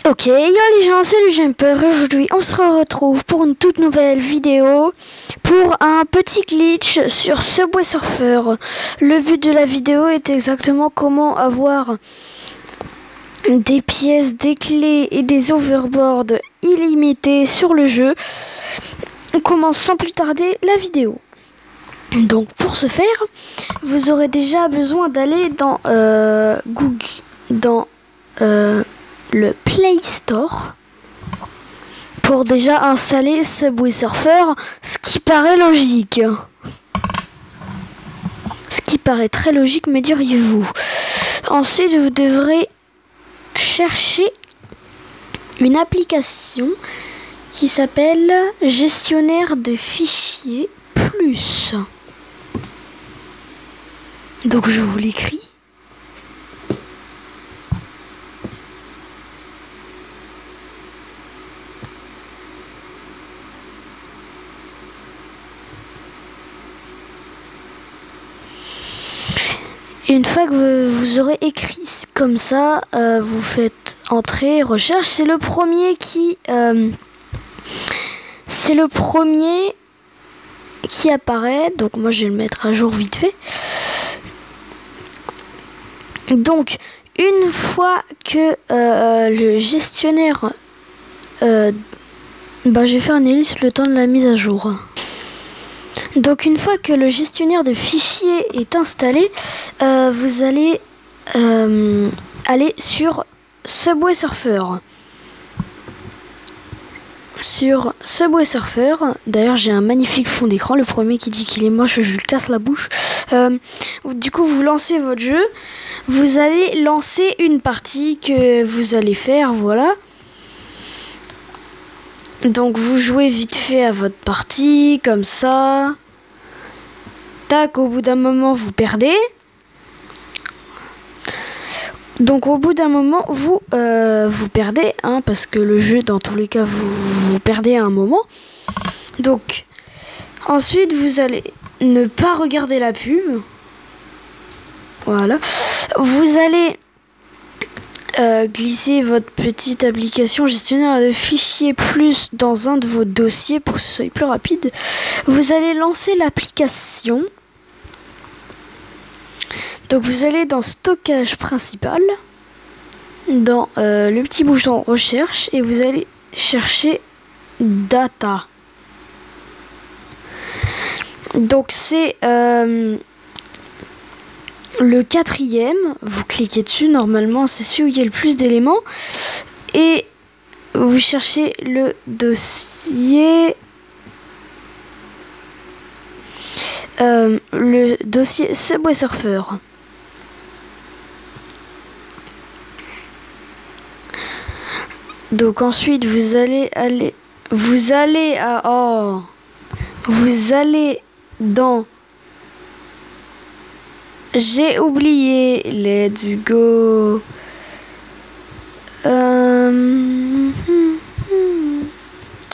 Ok, yo les gens, c'est le Jumper. Aujourd'hui, on se retrouve pour une toute nouvelle vidéo pour un petit glitch sur Subway Surfer. Le but de la vidéo est exactement comment avoir des pièces, des clés et des overboards illimités sur le jeu. On commence sans plus tarder la vidéo. Donc pour ce faire, vous aurez déjà besoin d'aller dans Google, dans le Play Store pour déjà installer Subway Surfer, ce qui paraît logique. Ce qui paraît très logique, me diriez-vous. Ensuite, vous devrez chercher une application qui s'appelle Gestionnaire de fichiers plus. Donc je vous l'écris. Une fois que vous aurez écrit comme ça, vous faites entrée, recherche. C'est le premier qui apparaît. Donc moi je vais le mettre à jour vite fait. Donc une fois que le gestionnaire, je vais faire une ellipse le temps de la mise à jour. Donc une fois que le gestionnaire de fichiers est installé, vous allez aller sur Subway Surfer. Sur Subway Surfer, d'ailleurs j'ai un magnifique fond d'écran, le premier qui dit qu'il est moche, je lui casse la bouche. Du coup vous lancez votre jeu, vous allez lancer une partie que vous allez faire, voilà. Donc vous jouez vite fait à votre partie, comme ça. Tac, au bout d'un moment vous perdez. Donc au bout d'un moment vous perdez, hein, parce que le jeu dans tous les cas vous perdez à un moment. Donc ensuite vous allez ne pas regarder la pub. Voilà. Vous allez glisser votre petite application gestionnaire de fichiers plus dans un de vos dossiers pour que ce soit plus rapide. Vous allez lancer l'application. Donc vous allez dans stockage principal, dans le petit bouton recherche et vous allez chercher data. Donc c'est le quatrième, vous cliquez dessus, normalement c'est celui où il y a le plus d'éléments et vous cherchez le dossier Subway Surfer. Donc ensuite vous allez dans j'ai oublié, let's go. Je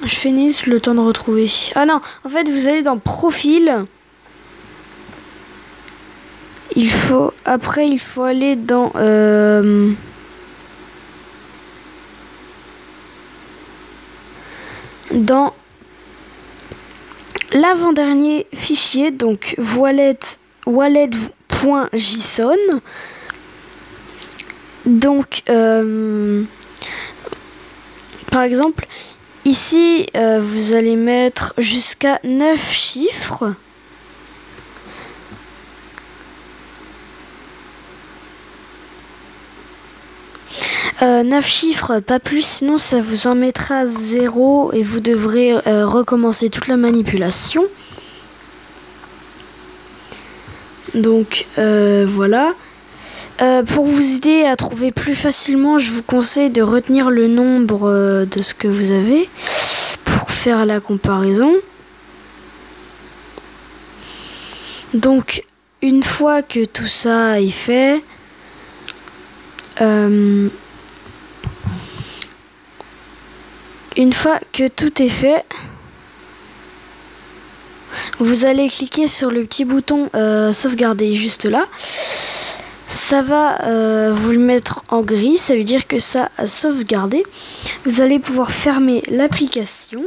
finis le temps de retrouver. Ah non, en fait vous allez dans profil. Il faut aller dans l'avant-dernier fichier, donc wallet.json. Donc par exemple ici vous allez mettre jusqu'à 9 chiffres. Neuf chiffres, pas plus, sinon ça vous en mettra 0 et vous devrez recommencer toute la manipulation. Donc voilà. Pour vous aider à trouver plus facilement, je vous conseille de retenir le nombre de ce que vous avez pour faire la comparaison. Donc une fois que tout ça est fait, une fois que tout est fait, vous allez cliquer sur le petit bouton sauvegarder juste là. ça va vous le mettre en gris, ça veut dire que ça a sauvegardé. Vous allez pouvoir fermer l'application,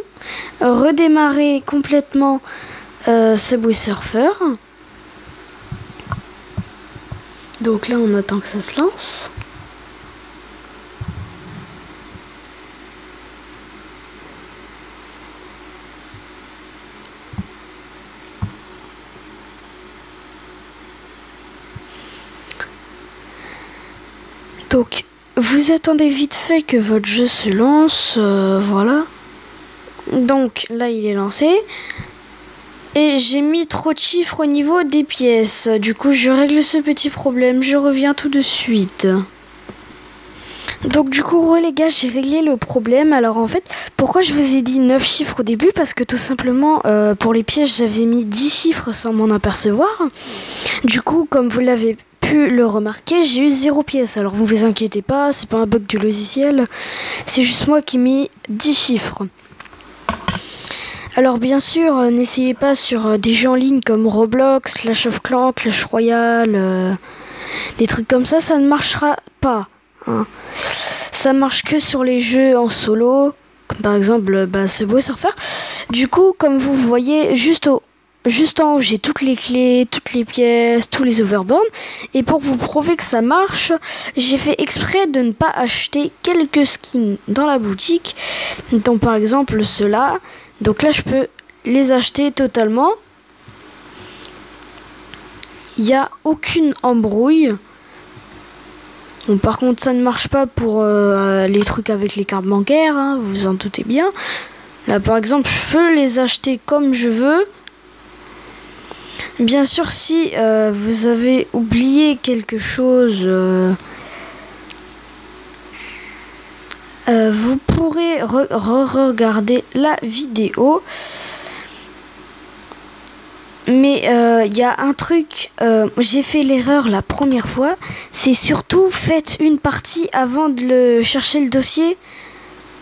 redémarrer complètement Subway Surfer. Donc là on attend que ça se lance. Donc, vous attendez vite fait que votre jeu se lance, voilà. Donc, là, il est lancé. Et j'ai mis trop de chiffres au niveau des pièces. Du coup, je règle ce petit problème. Je reviens tout de suite. Donc, du coup, les gars, j'ai réglé le problème. Alors, en fait, pourquoi je vous ai dit 9 chiffres au début? Parce que tout simplement, pour les pièces, j'avais mis 10 chiffres sans m'en apercevoir. Du coup, comme vous l'avez pu le remarquer, j'ai eu 0 pièce. Alors vous vous inquiétez pas, c'est pas un bug du logiciel, c'est juste moi qui ai mis 10 chiffres. Alors bien sûr, n'essayez pas sur des jeux en ligne comme Roblox, Clash of Clans, Clash Royale, des trucs comme ça ne marchera pas. Hein. Ça marche que sur les jeux en solo, comme par exemple Subway Surfer. Du coup, comme vous voyez, juste en haut, j'ai toutes les clés, toutes les pièces, tous les overboards. Et pour vous prouver que ça marche, j'ai fait exprès de ne pas acheter quelques skins dans la boutique. Donc par exemple ceux-là. Donc là, je peux les acheter totalement. Il n'y a aucune embrouille. Bon, par contre, ça ne marche pas pour les trucs avec les cartes bancaires. Hein, vous vous en doutez bien. Là, par exemple, je peux les acheter comme je veux. Bien sûr, si vous avez oublié quelque chose, vous pourrez regarder la vidéo. Mais il y a un truc, j'ai fait l'erreur la première fois, c'est surtout faites une partie avant de chercher le dossier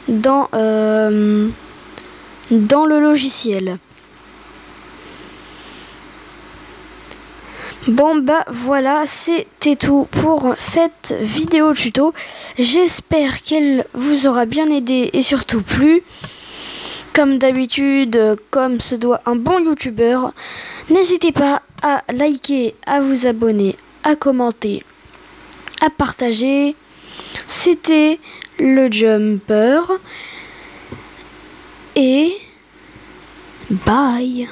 dans le logiciel. Bon voilà, c'était tout pour cette vidéo tuto. J'espère qu'elle vous aura bien aidé et surtout plu. Comme d'habitude, comme se doit un bon youtubeur, n'hésitez pas à liker, à vous abonner, à commenter, à partager. C'était le Jumper et bye.